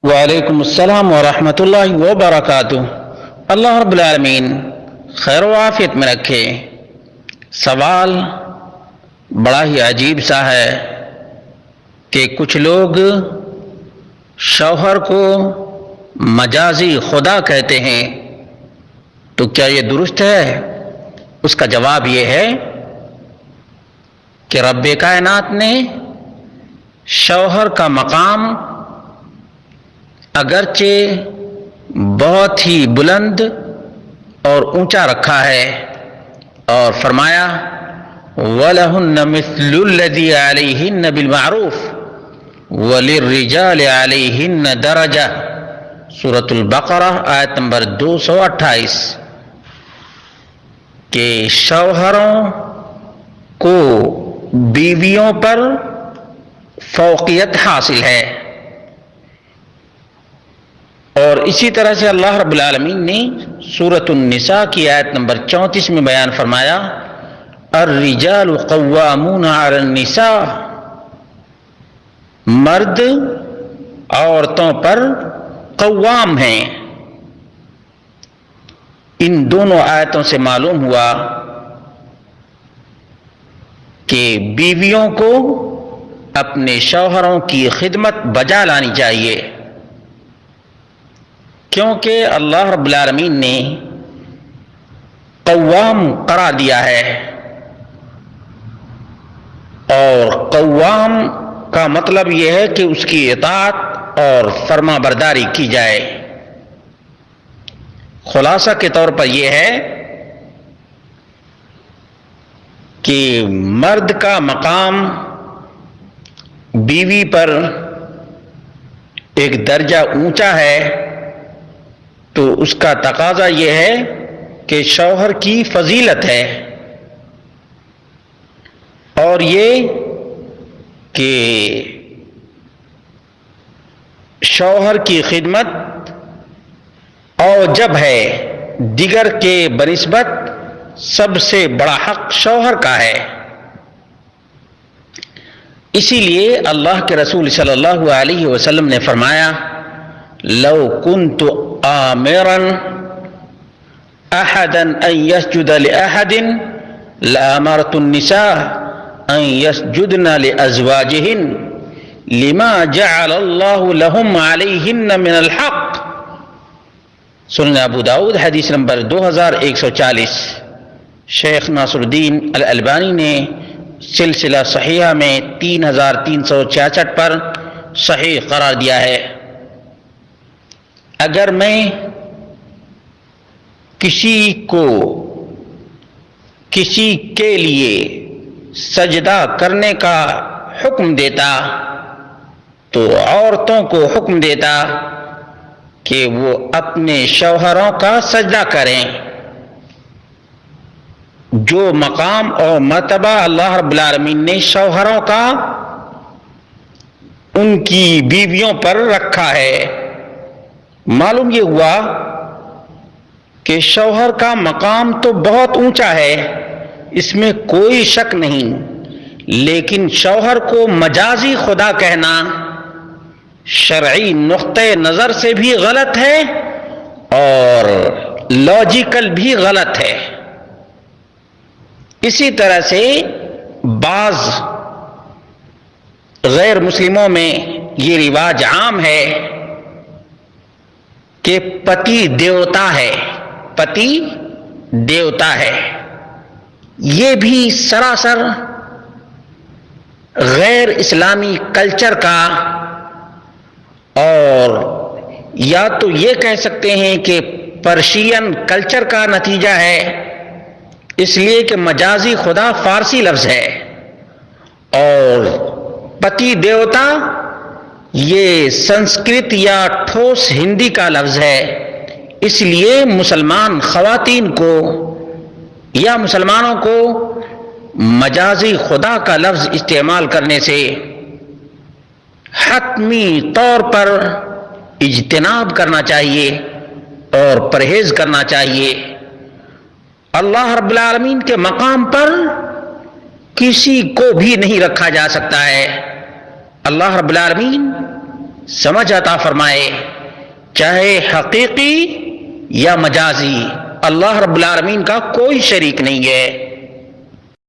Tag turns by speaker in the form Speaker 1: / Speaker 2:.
Speaker 1: وعلیکم السلام ورحمۃ اللہ وبرکاتہ۔ اللہ رب العالمین خیر و عافیت میں رکھے۔ سوال بڑا ہی عجیب سا ہے کہ کچھ لوگ شوہر کو مجازی خدا کہتے ہیں، تو کیا یہ درست ہے؟ اس کا جواب یہ ہے کہ رب کائنات نے شوہر کا مقام اگرچہ بہت ہی بلند اور اونچا رکھا ہے، اور فرمایا وَلَهُنَّ مِثْلُ الَّذِي عَلَيْهِنَّ بِالْمَعْرُوفِ وَلِلرِّجَالِ عَلَيْهِنَّ دَرَجَةٌ سورۃ البقرہ آیت نمبر 228، کہ شوہروں کو بیویوں پر فوقیت حاصل ہے۔ اور اسی طرح سے اللہ رب العالمین نے سورۃ النساء کی آیت نمبر 34 میں بیان فرمایا الرجال قوامون علی النساء، مرد عورتوں پر قوام ہیں۔ ان دونوں آیتوں سے معلوم ہوا کہ بیویوں کو اپنے شوہروں کی خدمت بجا لانی چاہیے، کیونکہ اللہ رب العالمین نے قوام قرار دیا ہے، اور قوام کا مطلب یہ ہے کہ اس کی اطاعت اور فرما برداری کی جائے۔ خلاصہ کے طور پر یہ ہے کہ مرد کا مقام بیوی پر ایک درجہ اونچا ہے، تو اس کا تقاضا یہ ہے کہ شوہر کی فضیلت ہے، اور یہ کہ شوہر کی خدمت اوجب ہے، دیگر کے بنسبت سب سے بڑا حق شوہر کا ہے۔ اسی لیے اللہ کے رسول صلی اللہ علیہ وسلم نے فرمایا لو كنت آمرا احدا ان يسجد لاحد لامرت النساء ان يسجدن لازواجهن لما جعل الله لهم عليهن من الحق، سنن ابو داؤد حدیث نمبر 2140۔ شیخ ناصر الدین الالبانی نے سلسلہ صحیحہ میں 3366 پر صحیح قرار دیا ہے۔ اگر میں کسی کو کسی کے لیے سجدہ کرنے کا حکم دیتا تو عورتوں کو حکم دیتا کہ وہ اپنے شوہروں کا سجدہ کریں۔ جو مقام اور مرتبہ اللہ رب العالمین نے شوہروں کا ان کی بیویوں پر رکھا ہے، معلوم یہ ہوا کہ شوہر کا مقام تو بہت اونچا ہے، اس میں کوئی شک نہیں، لیکن شوہر کو مجازی خدا کہنا شرعی نقطۂ نظر سے بھی غلط ہے اور لاجیکل بھی غلط ہے۔ اسی طرح سے بعض غیر مسلموں میں یہ رواج عام ہے کہ پتی دیوتا ہے، پتی دیوتا ہے۔ یہ بھی سراسر غیر اسلامی کلچر کا، اور یا تو یہ کہہ سکتے ہیں کہ پرشین کلچر کا نتیجہ ہے، اس لیے کہ مجازی خدا فارسی لفظ ہے، اور پتی دیوتا یہ سنسکرت یا ٹھوس ہندی کا لفظ ہے۔ اس لیے مسلمان خواتین کو یا مسلمانوں کو مجازی خدا کا لفظ استعمال کرنے سے حتمی طور پر اجتناب کرنا چاہیے اور پرہیز کرنا چاہیے۔ اللہ رب العالمین کے مقام پر کسی کو بھی نہیں رکھا جا سکتا ہے۔ اللہ رب العالمین سمجھ عطا فرمائے، چاہے حقیقی یا مجازی، اللہ رب العالمین کا کوئی شریک نہیں ہے۔